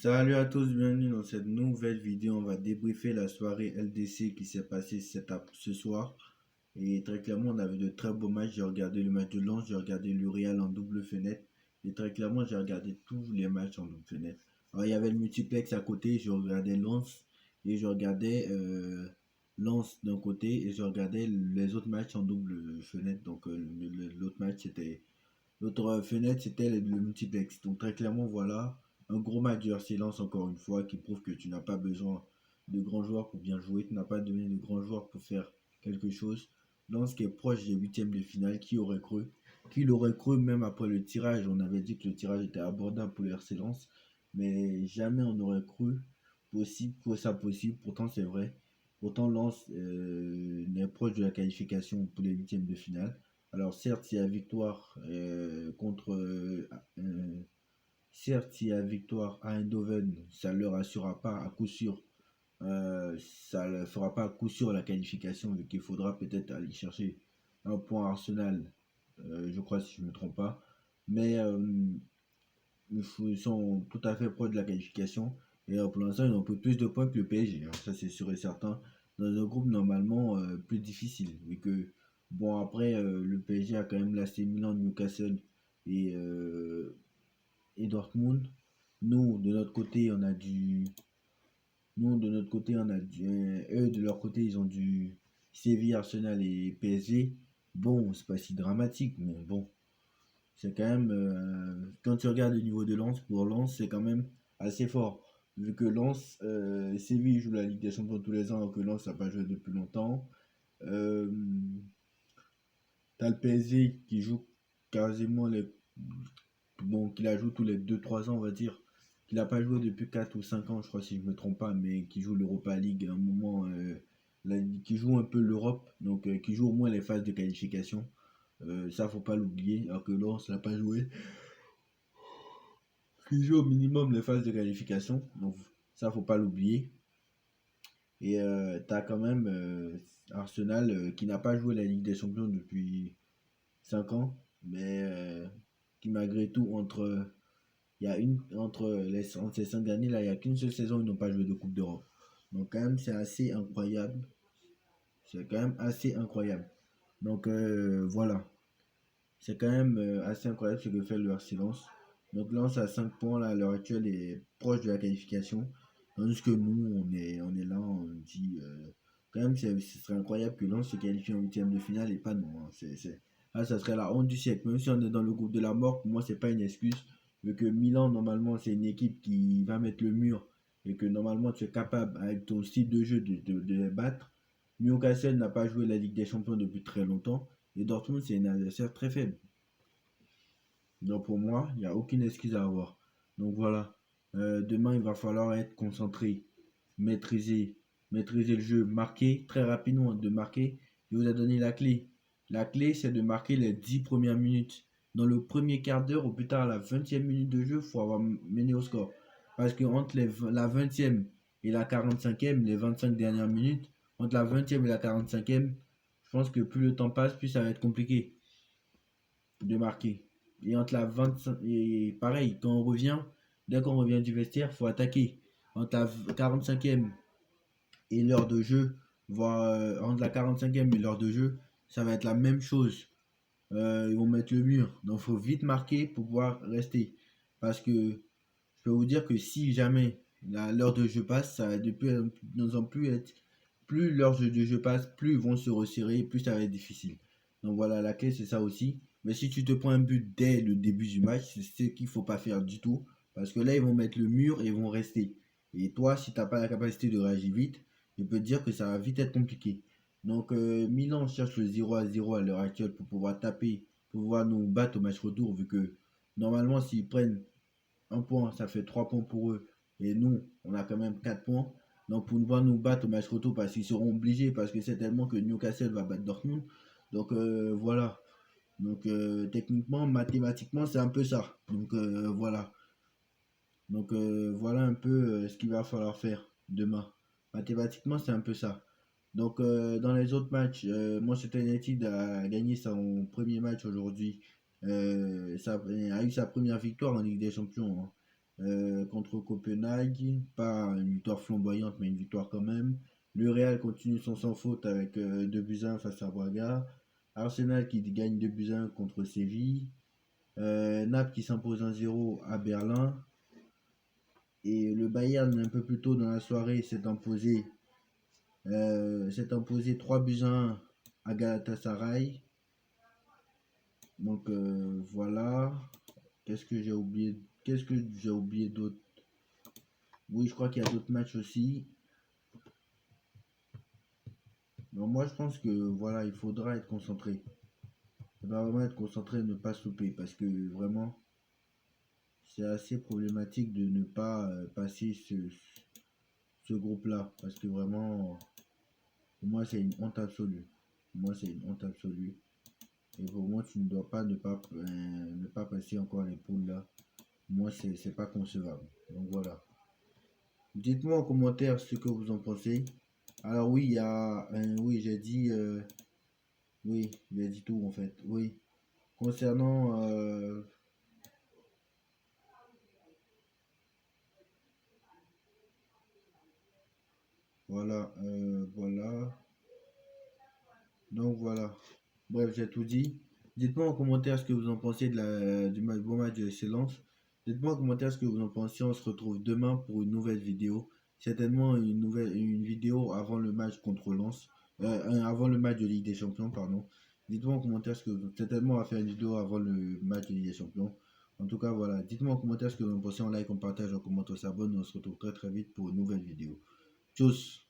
Salut à tous, bienvenue dans cette nouvelle vidéo. On va débriefer la soirée LDC qui s'est passée ce soir. Et très clairement, on avait de très beaux matchs. J'ai regardé le match de Lens, j'ai regardé le Real en double fenêtre. Et très clairement, j'ai regardé tous les matchs en double fenêtre. Alors, il y avait le multiplex à côté, je regardais Lens et je regardais Lens d'un côté et je regardais les autres matchs en double fenêtre. Donc, l'autre match, c'était L'autre fenêtre, c'était le multiplex. Donc très clairement, voilà, un gros match de RC Lens encore une fois qui prouve que tu n'as pas besoin de grands joueurs pour bien jouer, tu n'as pas besoin de grands joueurs pour faire quelque chose. Lens qui est proche des huitièmes de finale, qui aurait cru? Qui l'aurait cru même après le tirage? On avait dit que le tirage était abordable pour le RC Lens, mais jamais on n'aurait cru possible, que ça possible. Pourtant c'est vrai. Pourtant Lens est proche de la qualification pour les huitièmes de finale. Alors certes, il y a victoire certes, il y a victoire à Eindhoven, ça ne leur assurera pas à coup sûr, ça ne fera pas à coup sûr la qualification, vu qu'il faudra peut-être aller chercher un point à Arsenal, je crois si je ne me trompe pas. Mais ils sont tout à fait proches de la qualification. Et pour l'instant, ils ont pris plus de points que le PSG, hein. Ça, c'est sûr et certain. Dans un groupe normalement plus difficile. Vu que, bon, après, le PSG a quand même l'AC Milan, Newcastle et, euh, et Dortmund. Nous, de notre côté, on a du. Nous, de notre côté, on a du. Eux, de leur côté, ils ont du Séville, Arsenal et PSG. Bon, c'est pas si dramatique, mais bon, c'est quand même, quand tu regardes le niveau de Lens, pour Lens, c'est quand même assez fort. Vu que Lens, Séville joue la Ligue des Champions tous les ans, alors que Lens n'a pas joué depuis longtemps. Euh, T'as le PSG qui joue quasiment les. Bon, qui la joue tous les 2 3 ans, on va dire. Qui n'a pas joué depuis 4 ou 5 ans, je crois, si je me trompe pas, mais qui joue l'Europa League à un moment. Qui joue un peu l'Europe, donc qui joue au moins les phases de qualification. Ça, faut pas l'oublier, alors que Lens l'a pas joué. Qui joue au minimum les phases de qualification. Donc ça, faut pas l'oublier. Et tu as quand même Arsenal qui n'a pas joué la Ligue des Champions depuis 5 ans, mais qui malgré tout, il y a entre ces 5 années là, il n'y a qu'une seule saison où ils n'ont pas joué de Coupe d'Europe. Donc quand même, c'est assez incroyable. C'est quand même assez incroyable. Donc voilà. C'est quand même assez incroyable ce que fait le RC Lens. Donc Lens à 5 points là, à l'heure actuelle est proche de la qualification. Tandis que nous, on est là, on dit quand même ce serait incroyable que Lens se qualifie en huitième de finale et pas nous, hein. Ah, ça serait la honte du siècle. Même si on est dans le groupe de la mort, pour moi c'est pas une excuse. Vu que Milan normalement c'est une équipe qui va mettre le mur et que normalement tu es capable avec ton style de jeu de les battre. Newcastle n'a pas joué la Ligue des Champions depuis très longtemps. Et Dortmund, c'est un adversaire très faible. Donc pour moi, il n'y a aucune excuse à avoir. Donc voilà. Demain, il va falloir être concentré, maîtriser, maîtriser le jeu, marquer très rapidement, de marquer. Je vous ai donné la clé. La clé, c'est de marquer les 10 premières minutes. Dans le premier quart d'heure, ou plus tard, à la 20e minute de jeu, il faut avoir mené au score. Parce que entre la 20e et la 45e, les 25 dernières minutes, entre la 20e et la 45e, je pense que plus le temps passe, plus ça va être compliqué de marquer. Et entre la 25 et pareil, quand on revient, dès qu'on revient du vestiaire, il faut attaquer. Entre la 45e et l'heure de jeu, voire entre la 45e et l'heure de jeu, ça va être la même chose. Ils vont mettre le mur. Donc il faut vite marquer pour pouvoir rester. Parce que je peux vous dire que si jamais l'heure de jeu passe, ça va de plus en plus être. Plus l'heure de jeu passe, plus ils vont se resserrer, plus ça va être difficile. Donc voilà, la clé c'est ça aussi. Mais si tu te prends un but dès le début du match, c'est ce qu'il ne faut pas faire du tout. Parce que là, ils vont mettre le mur et ils vont rester. Et toi, si tu n'as pas la capacité de réagir vite, je peux te dire que ça va vite être compliqué. Donc Milan cherche le 0-0 à l'heure actuelle pour pouvoir taper, pour pouvoir nous battre au match retour, vu que normalement s'ils prennent un point, ça fait 3 points pour eux. Et nous, on a quand même 4 points. Donc pour pouvoir nous battre au match retour, parce qu'ils seront obligés, parce que c'est tellement que Newcastle va battre Dortmund. Donc voilà. Donc techniquement, mathématiquement, c'est un peu ça. Donc voilà. Donc voilà un peu ce qu'il va falloir faire demain. Mathématiquement, c'est un peu ça. Donc dans les autres matchs, Manchester United a gagné son premier match aujourd'hui. Ça a eu sa première victoire en Ligue des Champions, hein. contre Copenhague. Pas une victoire flamboyante, mais une victoire quand même. Le Real continue son sans faute avec 2 buts à 1 face à Braga. Arsenal qui gagne 2 buts à 1 contre Séville. Naples qui s'impose 1-0 à Berlin. Et le Bayern, un peu plus tôt dans la soirée, s'est imposé 3 buts à 1 à Galatasaray. Donc voilà. Qu'est-ce que j'ai oublié Qu'est-ce que j'ai oublié d'autre? Oui, je crois qu'il y a d'autres matchs aussi. Donc moi, je pense que voilà, il faudra être concentré. Il faudra vraiment être concentré, ne pas se louper, parce que vraiment, c'est assez problématique de ne pas passer ce groupe-là, parce que vraiment, pour moi, c'est une honte absolue. Pour moi, c'est une honte absolue. Et pour moi, tu ne dois pas ne pas passer encore les poules là. Moi, c'est pas concevable. Donc voilà. Dites-moi en commentaire ce que vous en pensez. Alors oui, oui, j'ai dit tout en fait. Oui, concernant, voilà. Donc voilà. Bref, j'ai tout dit. Dites-moi en commentaire ce que vous en pensez du bon match de Excellence. Dites-moi en commentaire ce que vous en pensez. On se retrouve demain pour une nouvelle vidéo. Certainement une vidéo avant le match contre Lens. Avant le match de Ligue des Champions, pardon. Dites-moi en commentaire certainement on va faire une vidéo avant le match de Ligue des Champions. En tout cas, voilà. Dites-moi en commentaire ce que vous en pensez. On like, on partage, on commente, on s'abonne. On se retrouve très très vite pour une nouvelle vidéo. Tchuss!